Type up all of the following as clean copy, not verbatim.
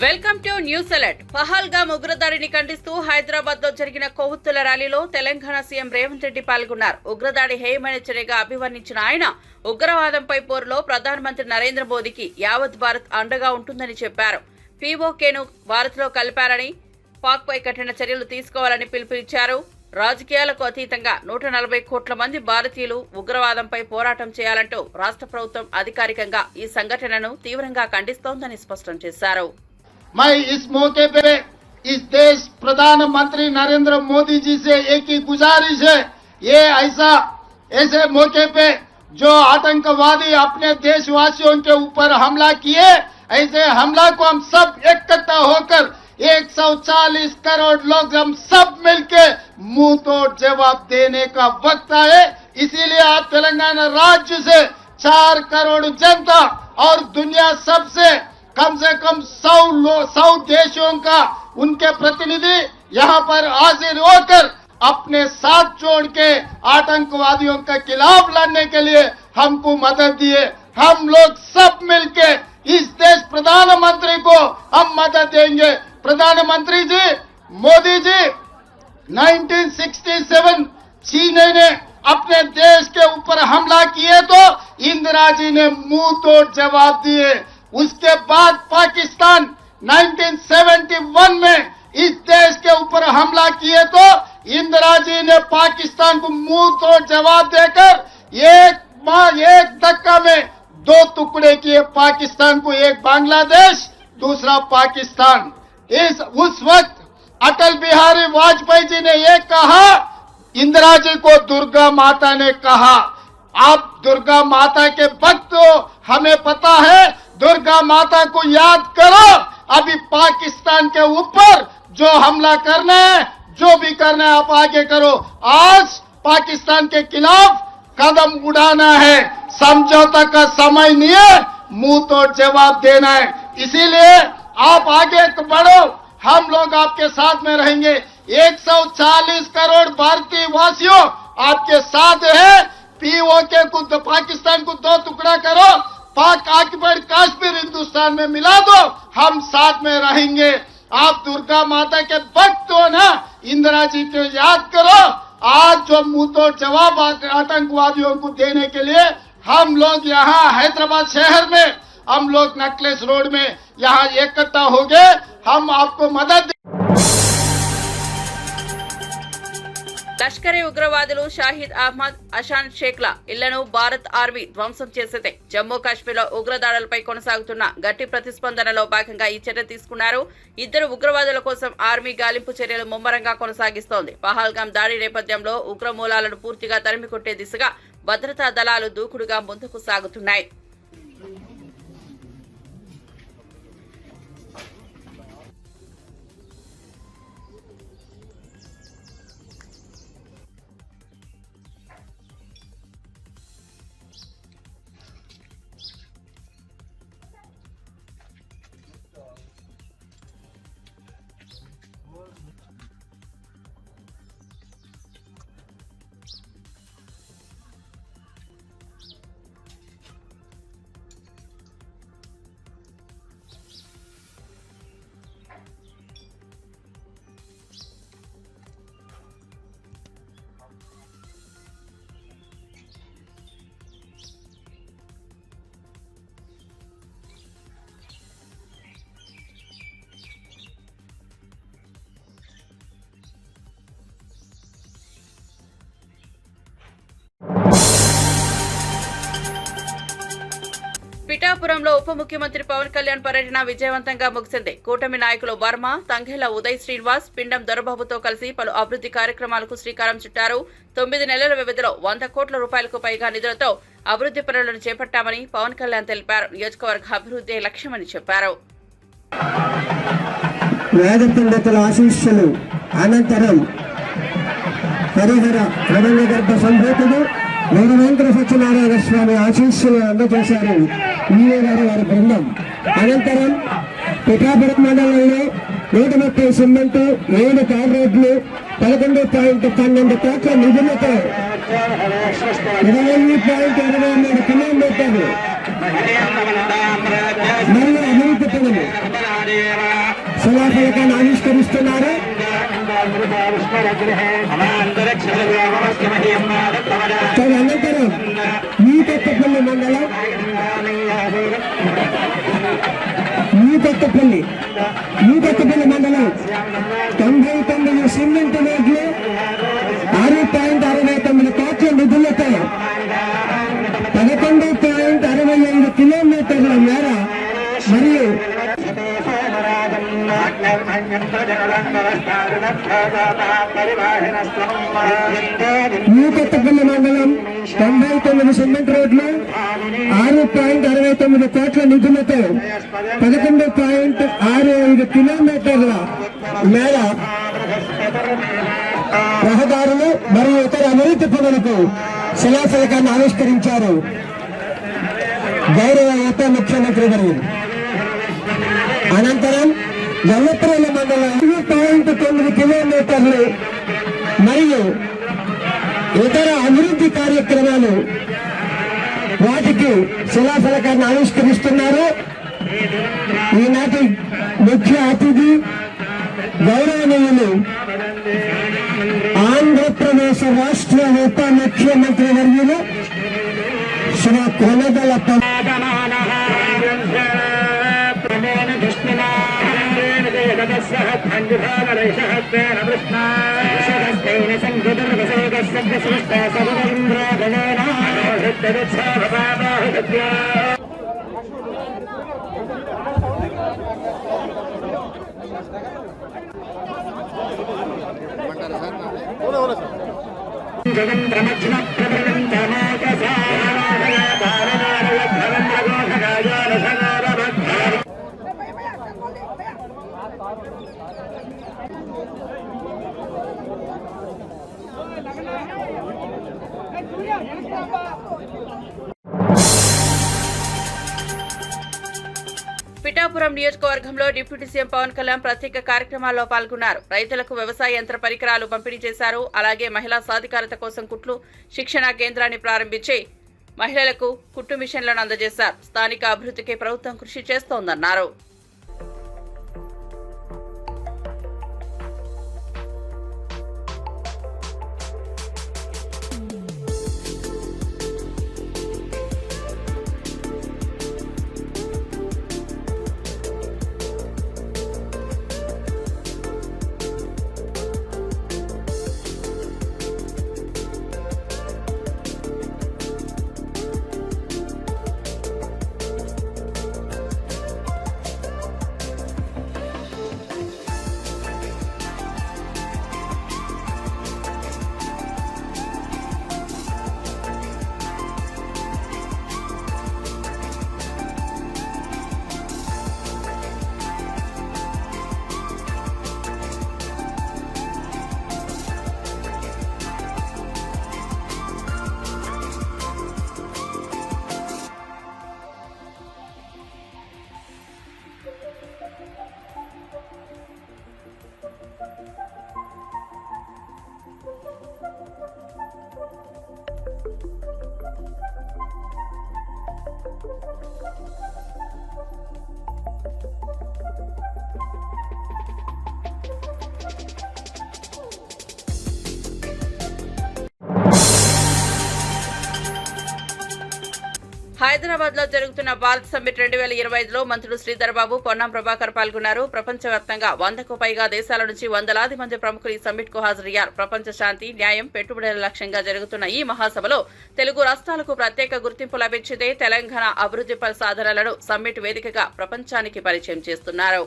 Welcome to news alert. Pahalgam ఉగ్రదాడిని ఖండిస్తూ హైదరాబాద్ లో జరిగిన కొవ్వొత్తుల ర్యాలీలో తెలంగాణ సీఎం రేవంత్ రెడ్డి పాల్గొన్నారు. ఉగ్రదాడి హేయమైన చర్యగా అభివర్ణించిన ఆయన ఉగ్రవాదంపై పోరులో ప్రధానమంత్రి నరేంద్ర మోదీకి యావత్ భారత్ అండగా ఉంటుందని చెప్పారు. పీఓకేను భారత్ లో కలిపారని, పాక్ పై కఠిన చర్యలు తీసుకోవాలని పిలుపునిచ్చారు. రాజకీయాలకు అతీతంగా 140 కోట్ల మంది భారతీయులు ఉగ్రవాదంపై పోరాటం చేయాలంటూ రాష్ట్ర ప్రభుత్వం అధికారికంగా ఈ సంఘటనను తీవ్రంగా ఖండిస్తోందని స్పష్టం చేశారు. मैं इस मौके पे इस देश प्रधानमंत्री नरेंद्र मोदी जी से एक ही गुजारिश है, ये ऐसे मौके पे जो आतंकवादी अपने देशवासियों के ऊपर हमला किए, ऐसे हमला को हम सब इकट्ठा होकर 140 करोड़ लोग हम सब मिलके मुंह तोड़ जवाब देने का वक्त आए. इसीलिए आप तेलंगाना राज्य से 4 करोड़ जनता और दुनिया सबसे कम 100 देशों का उनके प्रतिनिधि यहाँ पर हाजिर होकर अपने साथ जोड़ के आतंकवादियों के खिलाफ लड़ने के लिए हमको मदद दिए. हम लोग सब मिलके इस देश प्रधानमंत्री को हम मदद देंगे. प्रधानमंत्री जी मोदी जी 1967 चीन ने अपने देश के ऊपर हमला किए तो इंदिरा जी ने मुंह तोड़ जवाब दिए. उसके बाद पाकिस्तान 1971 में इस देश के ऊपर हमला किए तो इंदिरा जी ने पाकिस्तान को मुंह तोड़ जवाब देकर एक धक्का में 2 टुकड़े किए पाकिस्तान को, एक बांग्लादेश दूसरा पाकिस्तान. उस वक्त अटल बिहारी वाजपेयी जी ने ये कहा, इंदिरा जी को दुर्गा माता ने कहा, आप दुर्गा माता के भक्त हो, हमें पता है, दुर्गा माता को याद करो. अभी पाकिस्तान के ऊपर जो हमला करना है, जो भी करना है आप आगे करो. आज पाकिस्तान के खिलाफ कदम उठाना है, समझौता का समय नहीं है, मुंह तोड़ जवाब देना है. इसीलिए आप आगे बढ़ो, हम लोग आपके साथ में रहेंगे. 140 करोड़ भारतीय वासियों आपके साथ है. पीओके को पाकिस्तान को 2 टुकड़ा करो, पाक ऑक्युपाइड कश्मीर हिंदुस्तान में मिला दो, हम साथ में रहेंगे. आप दुर्गा माता के भक्त हो ना, इंदिरा जी को याद करो. आज जो मुंह तोड़ जवाब आतंकवादियों को देने के लिए हम लोग यहाँ हैदराबाद शहर में, हम लोग नेकलेस रोड में यहाँ इकट्ठा हो गए. हम आपको मदद. లష్కరే ఉగ్రవాదులు షాహిద్ అహ్మద్, అషాన్ షేక్ల ఇళ్లను భారత్ ఆర్మీ ధ్వంసం చేసింది. జమ్మూ కాశ్మీర్లో ఉగ్రదాడులపై కొనసాగుతున్న గట్టి ప్రతిస్పందనలో భాగంగా ఈ చర్య తీసుకున్నారు. 2 ఉగ్రవాదుల కోసం ఆర్మీ గాలింపు చర్యలు ముమ్మరంగా కొనసాగిస్తోంది. పహల్గామ్ దాడి నేపథ్యంలో ఉగ్రమూలాలను పూర్తిగా తరిమికొట్టే దిశగా భద్రతా దళాలు దూకుడుగా ముందుకు సాగుతున్నాయి. పిఠాపురంలో ఉప ముఖ్యమంత్రి పవన్ కళ్యాణ్ పర్యటన విజయవంతంగా ముగిసింది. కూటమి నాయకులు వర్మ, తంగెళ్ల ఉదయ్ శ్రీనివాస్, పిండం దొరబాబుతో కలిసి పలు అభివృద్ధి కార్యక్రమాలకు శ్రీకారం చుట్టారు. 9 నెలల వ్యవధిలో 100 కోట్ల రూపాయలకు పైగా నిధులతో అభివృద్ధి పనులను చేపట్టామని పవన్ కళ్యాణ్ తెలిపారు. నియోజకవర్గ అభివృద్ధి లక్ష్యమని చెప్పారు. వేదవేంద్ర సత్యనారాయణ స్వామి ఆశీస్సులు అందజేశారు ఈఏ గారు వారి బృందం. అనంతరం పిఠాపురం మండలంలో 130 సిమెంటు, 7 తార్ రోడ్లు, 11.12 కోట్ల నిధులతో 20.23 కిలోమీటర్లు మరియు అభివృద్ధి పనులు శిలాఫలకాన్ని ఆవిష్కరిస్తున్నారు. అనంతరం కొత్తపల్లి మండలం కొత్తపల్లి మండలం 99 సిమెంట్ రోడ్లు 6.69 కోట్ల నిధులతో 11.65 కిలోమీటర్ల మేర మరియు కొత్తపల్లి మండలం 99 సిమెంట్ రోడ్లు 6.69 కోట్ల నిధులతో 11.65 కిలోమీటర్ల మేర రహదారులు మరియు ఇతర అభివృద్ధి పనులకు శిలాఫలకాన్ని ఆవిష్కరించారు గౌరవ ఉప ముఖ్యమంత్రి గారు. అనంతరం జమ్మపల్లి మండలం 5.9 కిలోమీటర్లు మరియు ఇతర అభివృద్ధి కార్యక్రమాలు వాటికి శిలాఫలకాన్ని ఆవిష్కరిస్తున్నారు. ఈనాటి ముఖ్య అతిథి గౌరవనీయులు ఆంధ్రప్రదేశ్ రాష్ట్ర ఉప ముఖ్యమంత్రి వర్యులు శ్రీ కొనగల పిఠాపురం నియోజకవర్గంలో డిప్యూటీ సీఎం పవన్ కళ్యాణ్ ప్రత్యేక కార్యక్రమాల్లో పాల్గొన్నారు. రైతులకు వ్యవసాయ యంత్ర పరికరాలు పంపిణీ చేశారు. అలాగే మహిళా సాధికారత కోసం కుట్లు శిక్షణా కేంద్రాన్ని ప్రారంభించి మహిళలకు కుట్టు మిషన్లను అందజేశారు. స్థానిక అభివృద్ధికి ప్రభుత్వం కృషి చేస్తోందన్నారు. హైదరాబాద్ లో జరుగుతున్న భారత్ సమ్మిట్ 2025లో మంత్రులు శ్రీధర్ బాబు, పొన్నం ప్రభాకర్ పాల్గొన్నారు. ప్రపంచవ్యాప్తంగా 100కు పైగా దేశాల నుంచి వందలాది మంది ప్రముఖులు ఈ సమ్మిట్ కు హాజరయ్యారు. ప్రపంచ శాంతి, న్యాయం, పెట్టుబడుల లక్ష్యంగా జరుగుతున్న ఈ మహాసభలో తెలుగు రాష్ట్రాలకు ప్రత్యేక గుర్తింపు లభించితే తెలంగాణ అభివృద్ధి సాధనలను సమ్మిట్ వేదికగా ప్రపంచానికి పరిచయం చేస్తున్నారు.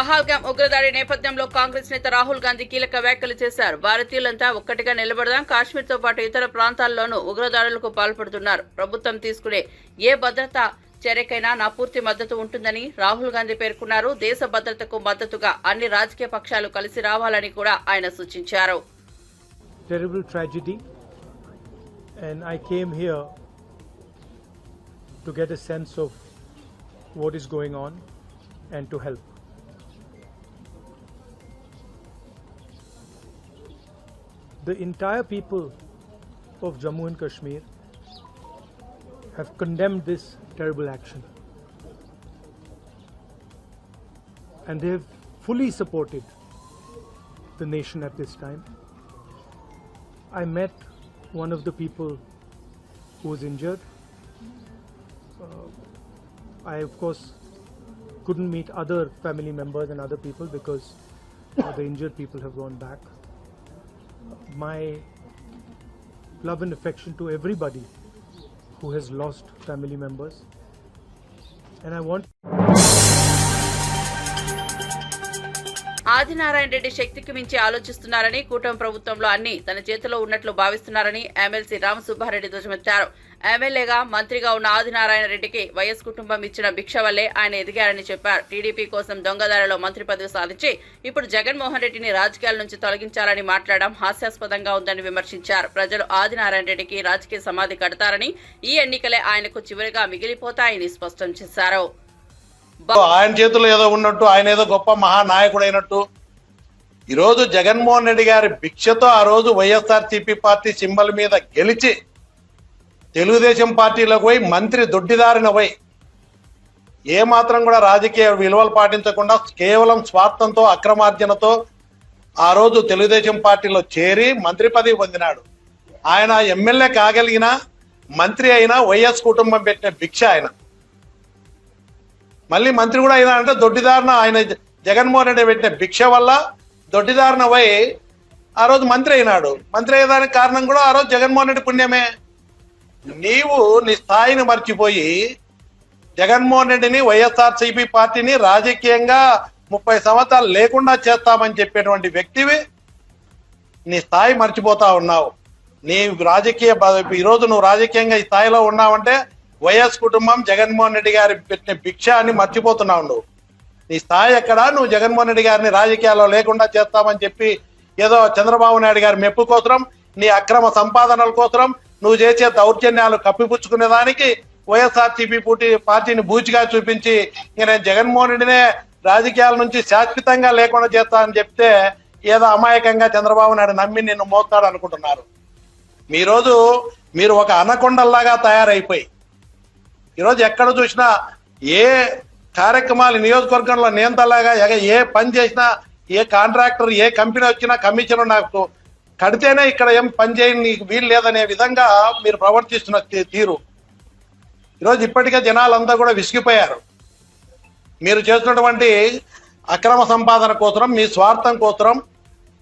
పహల్గామ్ ఉగ్రదాడి నేపథ్యంలో కాంగ్రెస్ నేత రాహుల్ గాంధీ కీలక వ్యాఖ్యలు చేశారు. భారతీయులంతా ఒక్కటిగా నిలబడదాం, కాశ్మీర్తో పాటు ఇతర ప్రాంతాల్లోనూ ఉగ్రదాడులకు పాల్పడుతున్నారు. ప్రభుత్వం తీసుకునే ఏ భద్రతా చర్యకైనా నా పూర్తి మద్దతు ఉంటుందని రాహుల్ గాంధీ పేర్కొన్నారు. దేశ భద్రతకు మద్దతుగా అన్ని రాజకీయ పక్షాలు కలిసి రావాలని కూడా ఆయన సూచించారు. Terrible tragedy, and I came here to get a sense of what is going on and to help. The entire people of Jammu and Kashmir have condemned this terrible action, and they have fully supported the nation at this time. I met one of the people who was injured. I of course couldn't meet other family members and other people because the injured people have gone back. My love and affection to everybody who has lost family members, and I want Adinarayana Reddy శక్తికి మించి ఆలోచిస్తున్నారని, కూటమి ప్రభుత్వంలో అన్ని తన చేతిలో ఉన్నట్లు భావిస్తున్నారని MLC Ramasubba Reddy ధ్వజమెత్తారు. ఎమ్మెల్యేగా మంత్రిగా ఉన్న ఆదినారాయణ రెడ్డికి వైఎస్ కుటుంబం ఇచ్చిన భిక్ష వల్లే ఆయన ఎదిగారని చెప్పారు. టీడీపీ కోసం దొంగదారిలో మంత్రి పదవి సాధించి ఇప్పుడు జగన్మోహన్ రెడ్డిని రాజకీయాల నుంచి తొలగించాలని మాట్లాడడం హాస్యాస్పదంగా ఉందని విమర్శించారు. ప్రజలు ఆదినారాయణ రెడ్డికి రాజకీయ సమాధి కడతారని, ఈ ఎన్నికలే ఆయనకు చివరిగా మిగిలిపోతాయని స్పష్టం చేశారు. ఆయన చేతుల్లో ఏదో ఉన్నట్టు, ఆయన ఏదో గొప్ప మహానాయకుడు అయినట్టు. ఈరోజు జగన్మోహన్ రెడ్డి గారి భిక్షతో ఆ రోజు వైఎస్ఆర్సీపీ పార్టీ సింబల్ మీద గెలిచి తెలుగుదేశం పార్టీలోకి పోయి మంత్రి దొడ్డిదారిన పోయి ఏమాత్రం కూడా రాజకీయ విలువలు పాటించకుండా కేవలం స్వార్థంతో అక్రమార్జనతో ఆ రోజు తెలుగుదేశం పార్టీలో చేరి మంత్రి పదవి పొందినాడు. ఆయన ఎమ్మెల్యే కాగలిగిన మంత్రి అయినా వైఎస్ కుటుంబం పెట్టిన భిక్ష ఆయన. మళ్ళీ మంత్రి కూడా అయినా అంటే దొడ్డిదారిన ఆయన జగన్మోహన్ రెడ్డి పెట్టిన భిక్ష వల్ల దొడ్డిదారిన పోయి ఆ రోజు మంత్రి అయినాడు. మంత్రి అయ్యేదానికి కారణం కూడా ఆ రోజు జగన్మోహన్ రెడ్డి పుణ్యమే. నీవు నీ స్థాయిని మర్చిపోయి జగన్మోహన్ రెడ్డిని వైఎస్ఆర్సీపీ పార్టీని రాజకీయంగా 30 సంవత్సరాలు లేకుండా చేస్తామని చెప్పేటువంటి వ్యక్తివి నీ స్థాయి మర్చిపోతా ఉన్నావు. నీ రాజకీయ ఈరోజు నువ్వు రాజకీయంగా ఈ స్థాయిలో ఉన్నావంటే వైఎస్ కుటుంబం జగన్మోహన్ రెడ్డి గారి పెట్టిన భిక్ష అని మర్చిపోతున్నావు. నువ్వు నీ స్థాయి ఎక్కడ? నువ్వు జగన్మోహన్ రెడ్డి గారిని రాజకీయాల్లో లేకుండా చేస్తామని చెప్పి ఏదో చంద్రబాబు నాయుడు గారి మెప్పు కోసం, నీ అక్రమ సంపాదనల కోసం నువ్వు చేసే దౌర్జన్యాలు కప్పిపుచ్చుకునే దానికి వైఎస్ఆర్సీపీ పార్టీని బూచిగా చూపించి ఇంక నేను జగన్మోహన్ రెడ్డినే రాజకీయాల నుంచి శాశ్వతంగా లేకుండా చేస్తానని చెప్తే ఏదో అమాయకంగా చంద్రబాబు నాయుడు నమ్మి నిన్ను మోస్తాడు అనుకుంటున్నారు. మీరు ఒక అనకొండల్లాగా తయారైపోయి ఈరోజు ఎక్కడ చూసినా ఏ కార్యక్రమాలు నియోజకవర్గంలో నియంతలాగా ఏ పని చేసినా, ఏ కాంట్రాక్టర్ ఏ కంపెనీ వచ్చినా కమిషన్ నాకు కడితేనే ఇక్కడ ఏం పని చేయని వీలు లేదనే విధంగా మీరు ప్రవర్తిస్తున్న తీరు ఈరోజు ఇప్పటికే జనాలంతా కూడా విసిగిపోయారు. మీరు చేస్తున్నటువంటి అక్రమ సంపాదన కోసం, మీ స్వార్థం కోసం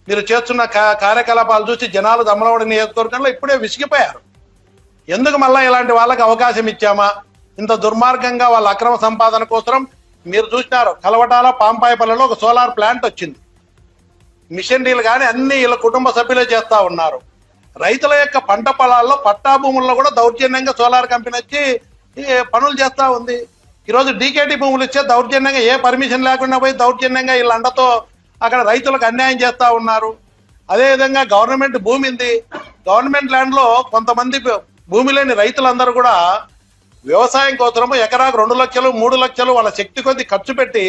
మీరు చేస్తున్న కార్యకలాపాలు చూసి జనాలు దమ్మలవాడి నియోజకవర్గంలో ఇప్పుడే విసిగిపోయారు. ఎందుకు మళ్ళా ఇలాంటి వాళ్ళకి అవకాశం ఇచ్చామా? ఇంత దుర్మార్గంగా వాళ్ళ అక్రమ సంపాదన కోసం మీరు చూసినారు. కలవటాల పాంపాయపల్లిలో ఒక సోలార్ ప్లాంట్ వచ్చింది. మిషనరీలు కానీ అన్ని వీళ్ళ కుటుంబ సభ్యులే చేస్తా ఉన్నారు. రైతుల యొక్క పంట పొలాల్లో పట్టా భూముల్లో కూడా దౌర్జన్యంగా సోలార్ కంపెనీ వచ్చి పనులు చేస్తా ఉంది. ఈరోజు డీకేటీ భూములు ఇచ్చే దౌర్జన్యంగా ఏ పర్మిషన్ లేకుండా పోయి దౌర్జన్యంగా వీళ్ళ అండతో అక్కడ రైతులకు అన్యాయం చేస్తా ఉన్నారు. అదేవిధంగా గవర్నమెంట్ భూమి ఉంది. గవర్నమెంట్ ల్యాండ్ లో కొంతమంది భూమి లేని రైతులందరూ కూడా వ్యవసాయం కోసము ఎకరాకు 2 లక్షలు 3 లక్షలు వాళ్ళ శక్తి కొద్ది ఖర్చు పెట్టి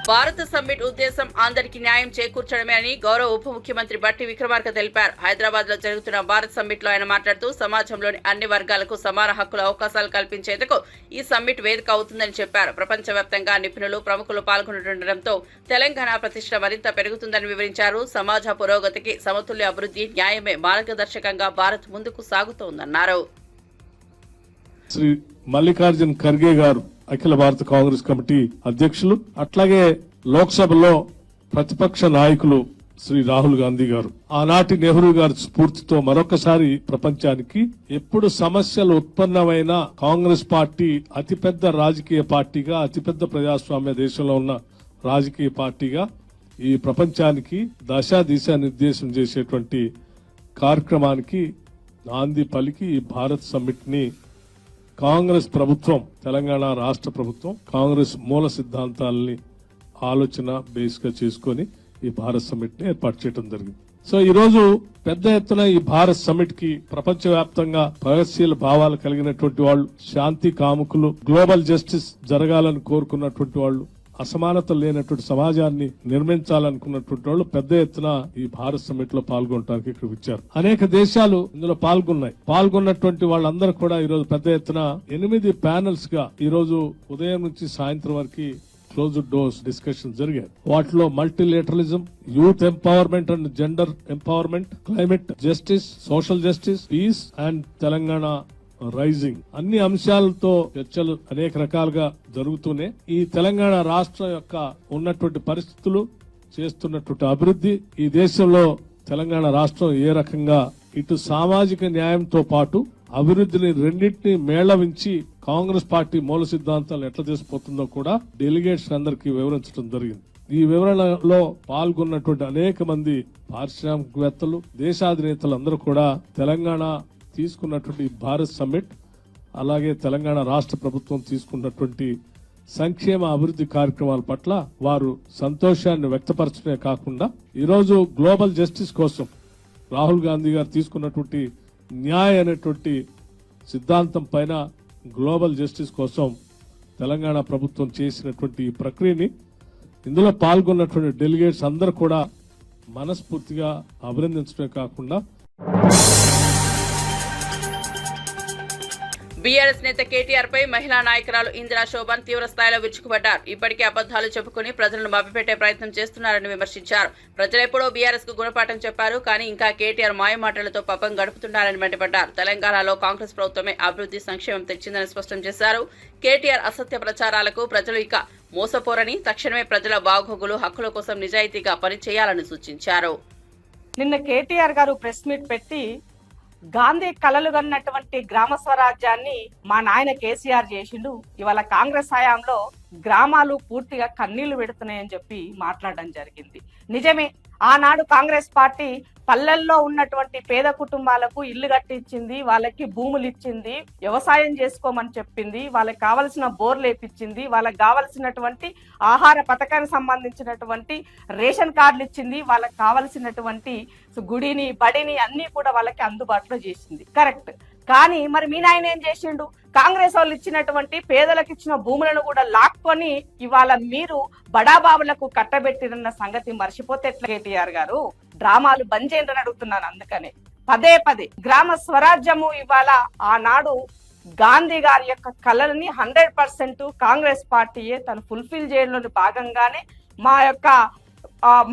భారత సమ్మిట్ ఉద్దేశం అందరికీ న్యాయం చేకూర్చడమే అని గౌరవ ఉప ముఖ్యమంత్రి బట్టి విక్రమార్క తెలిపారు. హైదరాబాద్ లో జరుగుతున్న భారత్ సమ్మిట్ లో ఆయన మాట్లాడుతూ సమాజంలోని అన్ని వర్గాలకు సమాన హక్కుల అవకాశాలు కల్పించేందుకు ఈ సమ్మిట్ వేదిక అవుతుందని చెప్పారు. ప్రపంచవ్యాప్తంగా నిపుణులు ప్రముఖులు పాల్గొనడంతో తెలంగాణ ప్రతిష్ట మరింత పెరుగుతుందని వివరించారు. సమాజ పురోగతికి సమతుల్య అభివృద్ధి, న్యాయమే మార్గదర్శకంగా భారత్ ముందుకు సాగుతోందన్నారు. శ్రీ మల్లికార్జున్ ఖర్గే గారు అఖిల భారత కాంగ్రెస్ కమిటీ అధ్యక్షులు, అట్లాగే లోక్సభలో ప్రతిపక్ష నాయకులు శ్రీ రాహుల్ గాంధీ గారు ఆనాటి నెహ్రూ గారి స్ఫూర్తితో మరొకసారి ప్రపంచానికి ఎప్పుడు సమస్యలు ఉత్పన్నమైన కాంగ్రెస్ పార్టీ అతిపెద్ద రాజకీయ పార్టీగా, అతిపెద్ద ప్రజాస్వామ్య దేశంలో ఉన్న రాజకీయ పార్టీగా ఈ ప్రపంచానికి దిశా నిర్దేశం చేసేటువంటి కార్యక్రమానికి నాంది పలికి ఈ భారత్ సమ్మిట్ ని కాంగ్రెస్ ప్రభుత్వం, తెలంగాణ రాష్ట్ర ప్రభుత్వం కాంగ్రెస్ మూల సిద్ధాంతాలని ఆలోచన బేస్ గా చేసుకుని ఈ భారత్ సమ్మిట్ ని ఏర్పాటు చేయడం జరిగింది. సో ఈ రోజు పెద్ద ఎత్తున ఈ భారత్ సమ్మిట్ కి ప్రపంచవ్యాప్తంగా ప్రగతిశీల భావాలు కలిగినటువంటి వాళ్ళు, శాంతి కాముకులు, గ్లోబల్ జస్టిస్ జరగాలని కోరుకున్నటువంటి వాళ్ళు, అసమానతలు లేనటువంటి సమాజాన్ని నిర్మించాలనుకున్నటువంటి వాళ్ళు పెద్ద ఎత్తున ఈ భారత్ సమ్మిట్ లో పాల్గొనడానికి ఇక్కడ వచ్చారు. అనేక దేశాలు ఇందులో పాల్గొన్నటువంటి వాళ్ళందరూ కూడా ఈ రోజు పెద్ద ఎత్తున 8 ప్యానెల్స్ గా ఈ రోజు ఉదయం నుంచి సాయంత్రం వరకు క్లోజ్డ్ డోర్స్ డిస్కషన్ జరిగాయి. వాటిలో multilateralism, youth empowerment and gender empowerment, climate justice, social justice, peace and Telangana rising అన్ని అంశాలతో చర్చలు అనేక రకాలుగా జరుగుతూనే ఈ తెలంగాణ రాష్ట్రం యొక్క ఉన్నటువంటి పరిస్థితులు, చేస్తున్నటువంటి అభివృద్ధి, ఈ దేశంలో తెలంగాణ రాష్ట్రం ఏ రకంగా ఇటు సామాజిక న్యాయంతో పాటు అభివృద్ధిని రెండింటినీ మేళవించి కాంగ్రెస్ పార్టీ మూల సిద్ధాంతాలను ఎట్లా తీసుకుపోతుందో కూడా డెలిగేట్స్ అందరికీ వివరించడం జరిగింది. ఈ వివరణలో పాల్గొన్నటువంటి అనేక మంది పారిశ్రామికవేత్తలు, దేశాధినేతలు అందరూ కూడా తెలంగాణ తీసుకున్నటువంటి భారత్ సమ్మిట్, అలాగే తెలంగాణ రాష్ట్ర ప్రభుత్వం తీసుకున్నటువంటి సంక్షేమ అభివృద్ధి కార్యక్రమాల పట్ల వారు సంతోషాన్ని వ్యక్తపరచడమే కాకుండా ఈరోజు గ్లోబల్ జస్టిస్ కోసం రాహుల్ గాంధీ గారు తీసుకున్నటువంటి న్యాయ అనేటువంటి సిద్ధాంతం పైన గ్లోబల్ జస్టిస్ కోసం తెలంగాణ ప్రభుత్వం చేసినటువంటి ఈ ప్రక్రియని ఇందులో పాల్గొన్నటువంటి డెలిగేట్స్ అందరూ కూడా మనస్ఫూర్తిగా అభినందించడమే కాకుండా బీఆర్ఎస్ నేత కేటీఆర్ పై మహిళా నాయకురాలు ఇందిరా శోభన్ తీవ్ర స్థాయిలో విరుచుకుపడ్డారు. ఇప్పటికే అబద్దాలు చెప్పుకుని ప్రజలను మభ్యపెట్టే ప్రయత్నం చేస్తున్నారని విమర్శించారు. ప్రజలెప్పుడో బీఆర్ఎస్ కు గుణపాఠం చెప్పారు, కానీ ఇంకా కేటీఆర్ మాయమాటలతో పాపం గడుపుతున్నారని మండిపడ్డారు. తెలంగాణలో కాంగ్రెస్ ప్రభుత్వమే అభివృద్ధి సంక్షేమం తెచ్చిందని స్పష్టం చేశారు. కేటీఆర్ అసత్య ప్రచారాలకు ప్రజలు ఇక మోసపోరని, తక్షణమే ప్రజల బాగోగులు, హక్కుల కోసం నిజాయితీగా పనిచేయాలని సూచించారు. నిన్న కేటీఆర్ గారు ప్రెస్ మీట్ పెట్టి గాంధీ కలలు కన్నటువంటి గ్రామ స్వరాజ్యాన్ని మా నాయన కేసీఆర్ చేసిండు, ఇవాళ కాంగ్రెస్ హయాంలో గ్రామాలు పూర్తిగా కన్నీళ్లు పెడుతున్నాయని చెప్పి మాట్లాడడం జరిగింది. నిజమే, ఆనాడు కాంగ్రెస్ పార్టీ పల్లెల్లో ఉన్నటువంటి పేద కుటుంబాలకు ఇల్లు కట్టించింది, వాళ్ళకి భూములు ఇచ్చింది, వ్యవసాయం చేసుకోమని చెప్పింది, వాళ్ళకి కావలసిన బోర్లు వేపించింది, వాళ్ళకి కావలసినటువంటి ఆహార పథకానికి సంబంధించినటువంటి రేషన్ కార్డులు ఇచ్చింది, వాళ్ళకి కావలసినటువంటి గుడిని, బడిని అన్ని కూడా వాళ్ళకి అందుబాటులో చేసింది. కరెక్ట్. కానీ మరి మీ నాయన ఏం చేసిండు? కాంగ్రెస్ వాళ్ళు ఇచ్చినటువంటి పేదలకు ఇచ్చిన భూములను కూడా లాక్కొని ఇవాళ మీరు బడాబాబులకు కట్టబెట్టిరన్న సంగతి మర్చిపోతే ఎట్లా కేటీఆర్ గారు? డ్రామాలు బంద్ చేయండి అని అడుగుతున్నాను. అందుకనే పదే గ్రామ స్వరాజ్యము ఇవాళ ఆనాడు గాంధీ గారి యొక్క కళలని 100% కాంగ్రెస్ పార్టీయే తను ఫుల్ఫిల్ చేయడంలో భాగంగానే మా యొక్క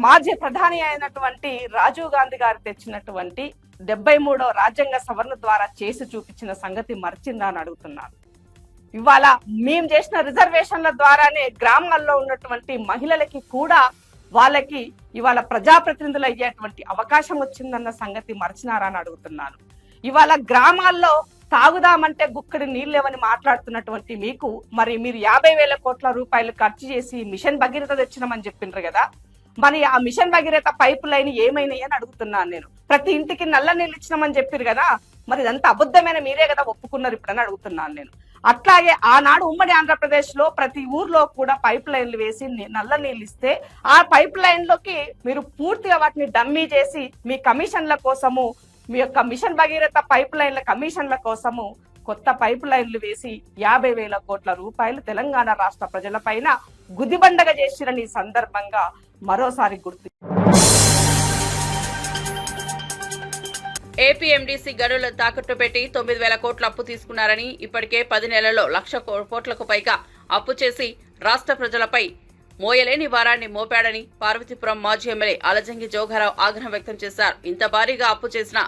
మాజీ ప్రధాని అయినటువంటి రాజీవ్ గాంధీ గారు తెచ్చినటువంటి 73వ రాజ్యాంగ సవరణ ద్వారా చేసి చూపించిన సంగతి మర్చిందా అని అడుగుతున్నాను. ఇవాళ మేము చేసిన రిజర్వేషన్ల ద్వారానే గ్రామాల్లో ఉన్నటువంటి మహిళలకి కూడా వాళ్ళకి ఇవాళ ప్రజాప్రతినిధులు అయ్యేటువంటి అవకాశం వచ్చిందన్న సంగతి మర్చినారా అని అడుగుతున్నాను. ఇవాళ గ్రామాల్లో తాగుదామంటే గుక్కడి నీళ్ళేవని మాట్లాడుతున్నటువంటి మీకు మరి మీరు 50,000 కోట్ల రూపాయలు ఖర్చు చేసి మిషన్ భగీరథ తెచ్చినామని చెప్పిండ్రు కదా, మరి ఆ మిషన్ భగీరథ పైపు లైన్ ఏమైనాయి అని అడుగుతున్నాను నేను. ప్రతి ఇంటికి నల్ల నీళ్ళు ఇచ్చినామని చెప్పారు కదా, మరి ఇదంతా అబద్ధమైన మీరే కదా ఒప్పుకున్నారు ఇప్పుడని అడుగుతున్నాను నేను. అట్లాగే ఆనాడు ఉమ్మడి ఆంధ్రప్రదేశ్ లో ప్రతి ఊర్లో కూడా పైప్ లైన్లు వేసి నల్ల నీళ్ళు ఇస్తే ఆ పైప్ లైన్ లోకి మీరు పూర్తిగా వాటిని డమ్మీ చేసి మీ కమిషన్ల కోసము, మీ యొక్క మిషన్ భగీరథ పైప్ లైన్ల కమిషన్ల కోసము కొత్త పైప్ లైన్లు వేసి 50,000 కోట్ల రూపాయలు తెలంగాణ రాష్ట్ర ప్రజల పైన గుదిబండగా చేసిన ఈ సందర్భంగా మరోసారి గుర్తు. ఏపీ ఎండీసీ గనులను తాకట్టు పెట్టి 9,000 కోట్ల అప్పు తీసుకున్నారని, ఇప్పటికే 10 నెలల్లో 1,00,000 కోట్లకు పైగా అప్పు చేసి రాష్ట్ర ప్రజలపై మోయలేని భారాన్ని మోపాడని పార్వతీపురం మాజీ ఎమ్మెల్యే అలజంగి జోగారావు ఆగ్రహం వ్యక్తం చేశారు. ఇంత భారీగా అప్పు చేసిన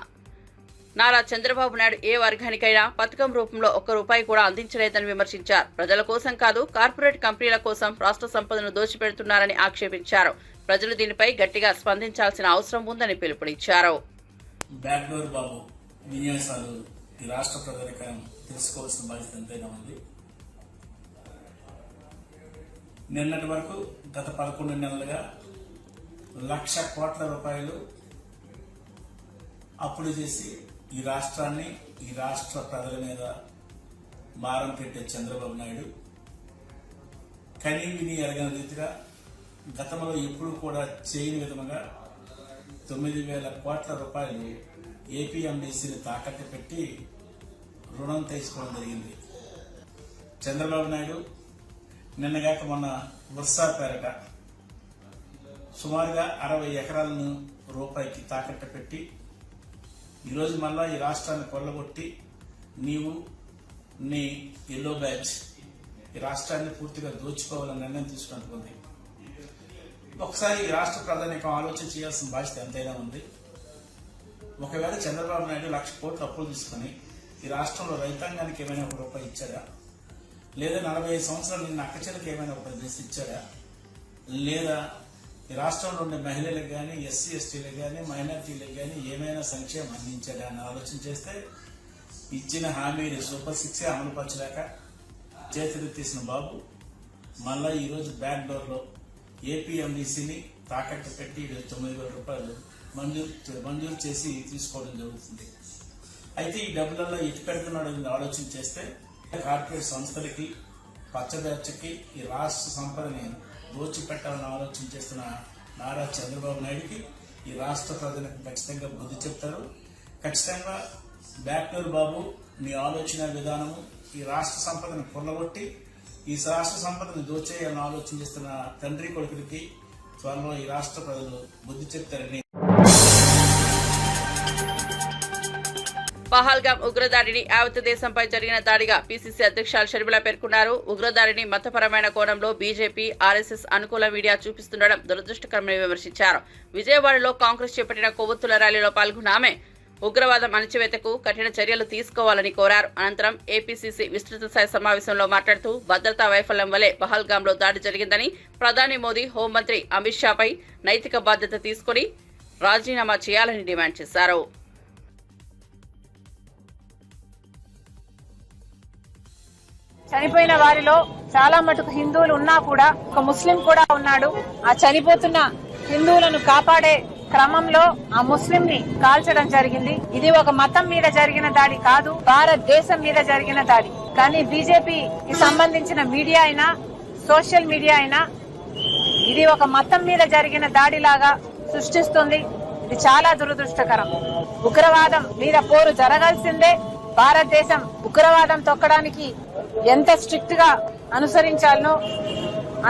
నారా చంద్రబాబు నాయుడు ఏ వర్గానికైనా పథకం రూపంలో ₹1 కూడా అందించలేదని విమర్శించారు. ప్రజల కోసం కాదు, కార్పొరేట్ కంపెనీల కోసం రాష్ట్ర సంపదను దోచిపెడుతున్నారని ఆక్షేపించారు. ప్రజలు దీనిపై గట్టిగా స్పందించాల్సిన అవసరం ఉందని పిలుపునిచ్చారు. బ్యాక్డోర్ బాబు విన్యాసాలు ఈ రాష్ట్ర ప్రజలకు తెలుసుకోవాల్సిన బాధ్యత ఎంతైనా ఉంది. నిన్నటి వరకు గత 11 నెలలుగా 1,00,000 కోట్ల రూపాయలు అప్పులు చేసి ఈ రాష్ట్రాన్ని, ఈ రాష్ట్ర ప్రజల మీద భారం పెట్టే చంద్రబాబు నాయుడు కనీ విని ఎరగని రీతిగా గతంలో ఎప్పుడు కూడా చేయని విధముగా 9,000 కోట్ల రూపాయలు ఏపీఎండీసీని తాకట్టు పెట్టి రుణం తీసుకోవడం జరిగింది. చంద్రబాబు నాయుడు నిన్నగాక మొన్న వర్షా పేరట సుమారుగా 60 ఎకరాలను రూపాయికి తాకట్టు పెట్టి ఈరోజు మళ్ళా ఈ రాష్ట్రాన్ని కొల్లగొట్టి నీవు నీ ఎల్లో బ్యాచ్ ఈ రాష్ట్రాన్ని పూర్తిగా దోచుకోవాలని నిర్ణయం తీసుకుంటుంది. ఒకసారి ఈ రాష్ట్ర ప్రధానికం ఆలోచన చేయాల్సిన బాధ్యత ఎంతైనా ఉంది. ఒకవేళ చంద్రబాబు నాయుడు 1,00,000 కోట్ల అప్పులు తీసుకుని ఈ రాష్ట్రంలో రైతాంగానికి ఏమైనా ₹1 ఇచ్చాడా, లేదా 45 సంవత్సరాలు నిన్న అక్కచెలకు ఏమైనా ₹1 ఇచ్చాడా, లేదా ఈ రాష్ట్రంలో ఉండే మహిళలకు కానీ, ఎస్సీ ఎస్టీలకు కానీ, మైనార్టీలకు కానీ ఏమైనా సంక్షేమం అందించాడా అని ఆలోచన చేస్తే ఇచ్చిన హామీని సూపర్ 6 అమలు పరచలేక చేతులు తీసిన బాబు మళ్ళా ఈరోజు బ్యాక్ డోర్ లో ఏపీఎండీసీని తాకట్టు పెట్టి 9,000 రూపాయలు మంజూరు చేసి తీసుకోవడం జరుగుతుంది. అయితే ఈ డబ్బులలో ఎటు పెడుతున్నాడు ఆలోచన చేస్తే కార్పొరేట్ సంస్థలకి, పచ్చదచ్చకి ఈ రాష్ట్ర సంపదని దోచిపెట్టాలని ఆలోచన చేస్తున్న నారా చంద్రబాబు నాయుడికి ఈ రాష్ట్ర ప్రజలకు ఖచ్చితంగా బుద్ధి చెప్తారు. ఖచ్చితంగా బ్యాక్డోర్ బాబు నీ ఆలోచన విధానము ఈ రాష్ట్ర సంపదను కొల్లగొట్టి ఈ రాష్ట్ర సంపదను దోచేయాలని ఆలోచన చేస్తున్న తండ్రి కొడుకులకి త్వరలో ఈ రాష్ట్ర ప్రజలు బుద్ధి చెప్తారని. పహల్గామ్ ఉగ్రదాడిని యావత్ దేశంపై జరిగిన దాడిగా పీసీసీ అధ్యక్షులు షర్మిల పేర్కొన్నారు. ఉగ్రదాడిని మతపరమైన కోణంలో బీజేపీ, ఆర్ఎస్ఎస్ అనుకూల మీడియా చూపిస్తుండడం దురదృష్టకరమని విమర్శించారు. విజయవాడలో కాంగ్రెస్ చేపట్టిన కొవ్వొత్తుల ర్యాలీలో పాల్గొన్న ఆమె ఉగ్రవాదం అణచివేతకు కఠిన చర్యలు తీసుకోవాలని కోరారు. అనంతరం ఏపీసీసీ విస్తృత స్థాయి సమావేశంలో మాట్లాడుతూ భద్రతా వైఫల్యం వల్లే పహల్గామ్లో దాడి జరిగిందని, ప్రధాని మోదీ, హోంమంత్రి అమిత్ షాపై నైతిక బాధ్యత తీసుకుని రాజీనామా చేయాలని డిమాండ్ చేశారు. చనిపోయిన వారిలో చాలా మటుకు హిందువులు ఉన్నా కూడా ఒక ముస్లిం కూడా ఉన్నాడు. ఆ చనిపోతున్న హిందువులను కాపాడే క్రమంలో ఆ ముస్లిం ని కాల్చడం జరిగింది. ఇది ఒక మతం మీద జరిగిన దాడి కాదు, భారతదేశం మీద జరిగిన దాడి. కానీ బీజేపీకి సంబంధించిన మీడియా అయినా, సోషల్ మీడియా అయినా ఇది ఒక మతం మీద జరిగిన దాడిలాగా సృష్టిస్తుంది. ఇది చాలా దురదృష్టకరం. ఉగ్రవాదం మీద పోరు జరగాల్సిందే. భారతదేశం ఉగ్రవాదం తొక్కడానికి ఎంత స్ట్రిక్ట్ గా అనుసరించాలనో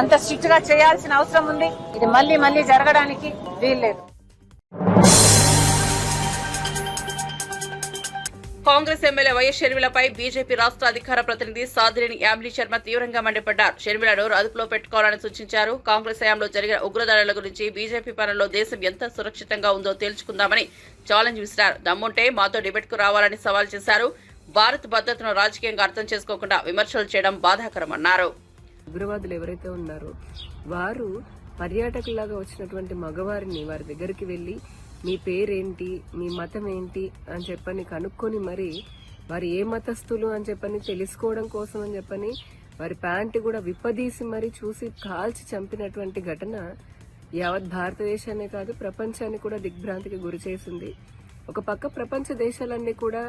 అంత స్ట్రిక్ట్ గా చేయాల్సిన అవసరం ఉంది. ఇది మళ్లీ జరగడానికి వీల్లేదు. కాంగ్రెస్ ఎమ్మెల్యే వైఎస్ షర్మిలపై బీజేపీ రాష్ట్ర అధికార ప్రతినిధి సాదినేని యామిని శర్మ తీవ్రంగా మండిపడ్డారు. షర్మిలను అదుపులో పెట్టుకోవాలని సూచించారు. కాంగ్రెస్ హయాంలో జరిగిన ఉగ్రదాడుల గురించి బీజేపీ పాలనలో దేశం ఎంత సురక్షితంగా ఉందో తేల్చుకుందామని ఛాలెంజ్ విసిరారు. దమ్ముంటే మాతో డిబేట్కు రావాలని సవాల్ చేశారు. భారత్ భద్రతను రాజకీయంగా అర్థం చేసుకోకుండా విమర్శలు చేయడం బాధాకరమన్నారు. ఉగ్రవాదులు ఎవరైతే ఉన్నారో వారు పర్యాటకులాగా వచ్చినటువంటి మగవారిని వారి దగ్గరికి వెళ్లి మీ పేరేంటి, మీ మతం ఏంటి అని చెప్పని కనుక్కొని మరి వారు ఏ మతస్థులు అని చెప్పని తెలుసుకోవడం కోసం అని చెప్పని వారి ప్యాంటు కూడా విప్పదీసి మరి చూసి కాల్చి చంపినటువంటి ఘటన యావత్ భారతదేశాన్ని కాదు ప్రపంచాన్ని కూడా దిగ్భ్రాంతికి గురి చేసింది. ఒక పక్క ప్రపంచ దేశాలన్నీ కూడా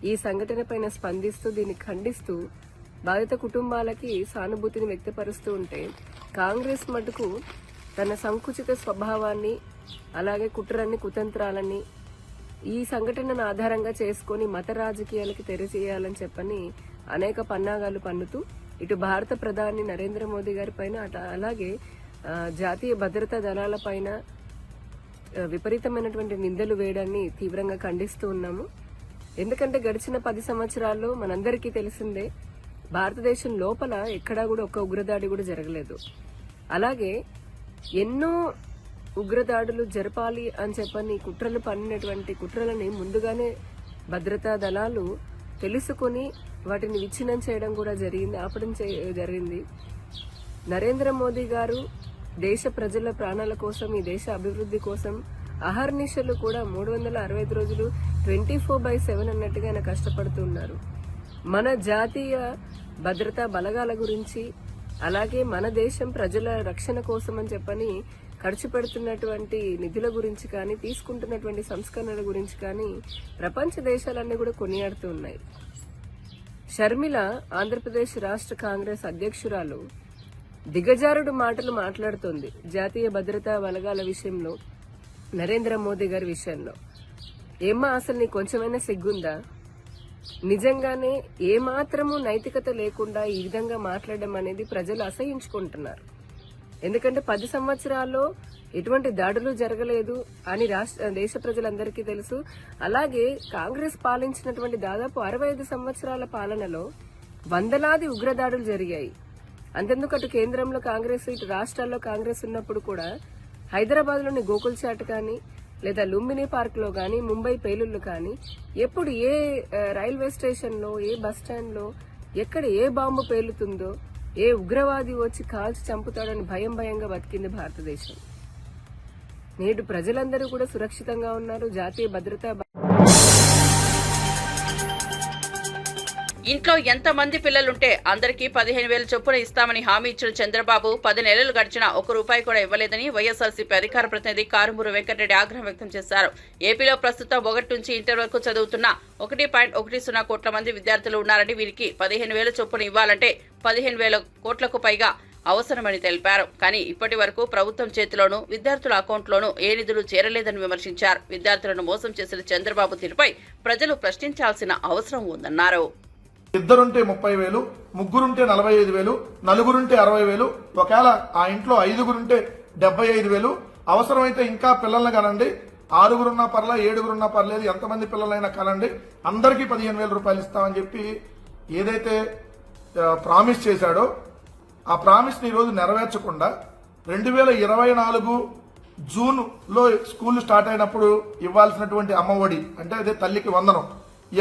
ఈ సంఘటన పైన స్పందిస్తూ దీన్ని ఖండిస్తూ బాధిత కుటుంబాలకి సానుభూతిని వ్యక్తపరుస్తూ ఉంటే, కాంగ్రెస్ మటుకు తన సంకుచిత స్వభావాన్ని అలాగే కుట్రన్ని కుతంత్రాలని ఈ సంఘటనను ఆధారంగా చేసుకుని మత రాజకీయాలకి తెరచేయాలని చెప్పని అనేక పన్నాగాలు పన్నుతూ ఇటు భారత ప్రధాని నరేంద్ర మోదీ గారి పైన అలాగే జాతీయ భద్రతా దళాల పైన విపరీతమైనటువంటి నిందలు వేయడాన్ని తీవ్రంగా ఖండిస్తూ ఉన్నాము. ఎందుకంటే గడిచిన 10 సంవత్సరాల్లో మనందరికీ తెలిసిందే, భారతదేశం లోపల ఎక్కడా కూడా ఒక్క ఉగ్రదాడి కూడా జరగలేదు. అలాగే ఎన్నో ఉగ్రదాడులు జరపాలి అని చెప్పని కుట్రలు పన్నినటువంటి కుట్రలని ముందుగానే భద్రతా దళాలు తెలుసుకుని వాటిని విచ్ఛిన్నం చేయడం కూడా జరిగింది, ఆపడం జరిగింది. నరేంద్ర మోదీ గారు దేశ ప్రజల ప్రాణాల కోసం, ఈ దేశ అభివృద్ధి కోసం అహర్నిశలు కూడా 365 రోజులు 24/7 అన్నట్టుగా ఆయన కష్టపడుతున్నారు. మన జాతీయ భద్రతా బలగాల గురించి, అలాగే మన దేశం ప్రజల రక్షణ కోసం అని చెప్పని ఖర్చు పెడుతున్నటువంటి నిధుల గురించి కానీ, తీసుకుంటున్నటువంటి సంస్కరణల గురించి కానీ ప్రపంచ దేశాలన్నీ కూడా కొనియాడుతూ ఉన్నాయి. షర్మిల ఆంధ్రప్రదేశ్ రాష్ట్ర కాంగ్రెస్ అధ్యక్షురాలు దిగజారుడు మాటలు మాట్లాడుతోంది జాతీయ భద్రతా బలగాల విషయంలో, నరేంద్ర మోదీ గారి విషయంలో. ఏమ్మా, అసలు నీకు కొంచెమైనా సిగ్గుందా? నిజంగానే ఏమాత్రము నైతికత లేకుండా ఈ విధంగా మాట్లాడడం అనేది ప్రజలు అసహించుకుంటున్నారు. ఎందుకంటే 10 సంవత్సరాల్లో ఎటువంటి దాడులు జరగలేదు అని దేశ ప్రజలందరికీ తెలుసు. అలాగే కాంగ్రెస్ పాలించినటువంటి దాదాపు 65 సంవత్సరాల పాలనలో వందలాది ఉగ్రదాడులు జరిగాయి. అంతెందుకు అటు కేంద్రంలో కాంగ్రెస్, ఇటు రాష్ట్రాల్లో కాంగ్రెస్ ఉన్నప్పుడు కూడా హైదరాబాద్ లోని గోకుల్ చాట్ కానీ, లేదా లుంబిని పార్క్ లో కానీ, ముంబై పేలుళ్లు కానీ, ఎప్పుడు ఏ రైల్వే స్టేషన్ లో, ఏ బస్ స్టాండ్ లో, ఎక్కడ ఏ బాంబు పేలుతుందో, ఏ ఉగ్రవాది వచ్చి కాల్చి చంపుతాడని భయంగా బతికింది భారతదేశం. నేడు ప్రజలందరూ కూడా సురక్షితంగా ఉన్నారు. జాతీయ భద్రతా ఇంట్లో ఎంతమంది పిల్లలుంటే అందరికీ 15,000 చొప్పున ఇస్తామని హామీ ఇచ్చిన చంద్రబాబు 10 నెలలు గడిచినా ₹1 కూడా ఇవ్వలేదని వైఎస్ఆర్సీపీ అధికార ప్రతినిధి కారుమూరు వెంకటరెడ్డి ఆగ్రహం వ్యక్తం చేశారు. ఏపీలో ప్రస్తుతం 1 నుంచి ఇంటర్ వరకు చదువుతున్న 1.10 కోట్ల మంది విద్యార్థులు ఉన్నారని, వీరికి 15,000 చొప్పున ఇవ్వాలంటే 15,000 కోట్లకు పైగా అవసరమని తెలిపారు. కానీ ఇప్పటి వరకు ప్రభుత్వం చేతిలోనూ విద్యార్థుల అకౌంట్లోనూ ఏ నిధులు చేరలేదని విమర్శించారు. విద్యార్థులను మోసం చేసిన చంద్రబాబు తీరుపై ప్రజలు ప్రశ్నించాల్సిన అవసరం ఉందన్నారు. ఇద్దరుంటే 30,000, ముగ్గురుంటే 45,000, నలుగురుంటే 60,000, ఒకవేళ ఆ ఇంట్లో 5గురుంటే 75,000, అవసరమైతే ఇంకా పిల్లల్ని కనండి, 6గురున్నా పర్లేదు, 7గురున్నా పర్లేదు, ఎంతమంది పిల్లలైనా కనండి, అందరికీ 15,000 రూపాయలు ఇస్తామని చెప్పి ఏదైతే ప్రామిస్ చేశాడో ఆ ప్రామిస్ ని ఈరోజు నెరవేర్చకుండా 2024 జూన్ లో స్కూల్ స్టార్ట్ అయినప్పుడు ఇవ్వాల్సినటువంటి అమ్మఒడి అంటే అదే తల్లికి వందనం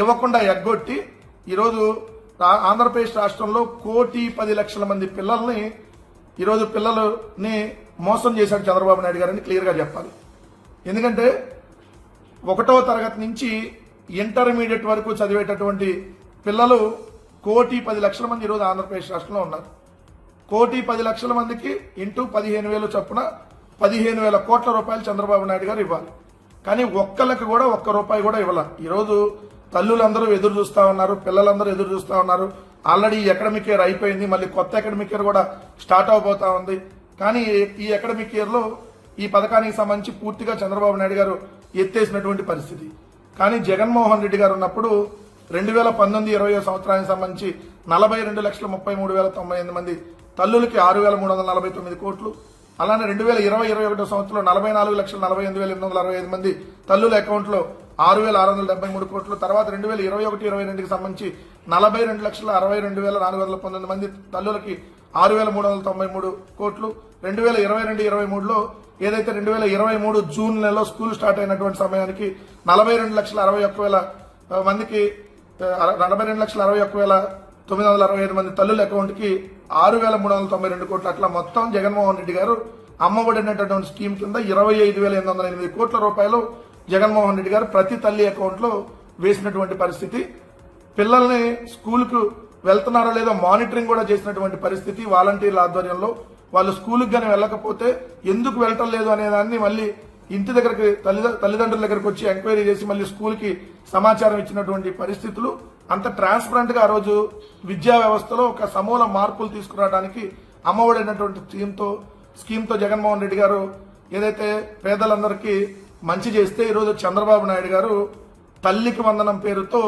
ఇవ్వకుండా ఎగ్గొట్టి ఈరోజు ఆంధ్రప్రదేశ్ రాష్ట్రంలో 1,10,00,000 మంది పిల్లల్ని ఈరోజు పిల్లలని మోసం చేశాడు చంద్రబాబు నాయుడు గారని క్లియర్ గా చెప్పాలి. ఎందుకంటే 1వ తరగతి నుంచి ఇంటర్మీడియట్ వరకు చదివేటటువంటి పిల్లలు 1,10,00,000 మంది ఈరోజు ఆంధ్రప్రదేశ్ రాష్ట్రంలో ఉన్నారు. 1,10,00,000 మందికి ఇంటూ 15,000 చొప్పున 15,000 కోట్ల రూపాయలు చంద్రబాబు నాయుడు గారు ఇవ్వాలి. కానీ ఒక్కళ్ళకి కూడా ₹1 కూడా ఇవ్వాలి. ఈరోజు తల్లులందరూ ఎదురు చూస్తా ఉన్నారు, పిల్లలందరూ ఎదురు చూస్తా ఉన్నారు. ఆల్రెడీ ఈ అకాడమిక్ ఇయర్ అయిపోయింది, మళ్ళీ కొత్త అకాడమిక్ ఇయర్ కూడా స్టార్ట్ అవబోతా ఉంది. కానీ ఈ అకాడమిక్ ఇయర్ లో ఈ పథకానికి సంబంధించి పూర్తిగా చంద్రబాబు నాయుడు గారు ఎత్తేసినటువంటి పరిస్థితి. కానీ జగన్మోహన్ రెడ్డి గారు ఉన్నప్పుడు 2019-20 సంవత్సరానికి సంబంధించి 42,33,098 మంది తల్లులకి 6,349 కోట్లు, అలానే 2020-21 సంవత్సరంలో 44,48,865 మంది తల్లుల అకౌంట్ లో 6,673 కోట్లు, తర్వాత 2021-22కి సంబంధించి 42,62,419 మంది తల్లులకి 6,393 కోట్లు, 2022-23లో ఏదైతే 2023 జూన్ నెలలో స్కూల్ స్టార్ట్ అయినటువంటి సమయానికి 42,61,000 మందికి 42,61,965 మంది తల్లుల అకౌంట్ కి 6,392 కోట్లు. అట్లా మొత్తం జగన్మోహన్ రెడ్డి గారు అమ్మఒడి అనేటటువంటి స్కీమ్ కింద 25,808 కోట్ల రూపాయలు జగన్మోహన్ రెడ్డి గారు ప్రతి తల్లి అకౌంట్ లో వేసినటువంటి పరిస్థితి. పిల్లల్ని స్కూల్ కు వెళ్తున్నారో లేదో మానిటరింగ్ కూడా చేసినటువంటి పరిస్థితి. వాలంటీర్ల ఆధ్వర్యంలో వాళ్ళు స్కూల్కి గానీ వెళ్ళకపోతే ఎందుకు వెళ్ళటం లేదు అనే దాన్ని మళ్ళీ ఇంటి దగ్గరికి తల్లిదండ్రుల దగ్గరకు వచ్చి ఎంక్వైరీ చేసి మళ్ళీ స్కూల్ కి సమాచారం ఇచ్చినటువంటి పరిస్థితులు. అంత ట్రాన్స్పరెంట్ గా ఆ రోజు విద్యా వ్యవస్థలో ఒక సమూల మార్పులు తీసుకురావడానికి అమ్మఒడి అనేటువంటి స్కీమ్ తో జగన్మోహన్ రెడ్డి గారు ఏదైతే పేదలందరికీ మంచి చేస్తే ఈరోజు చంద్రబాబు నాయుడు గారు తల్లికి వందనం పేరుతో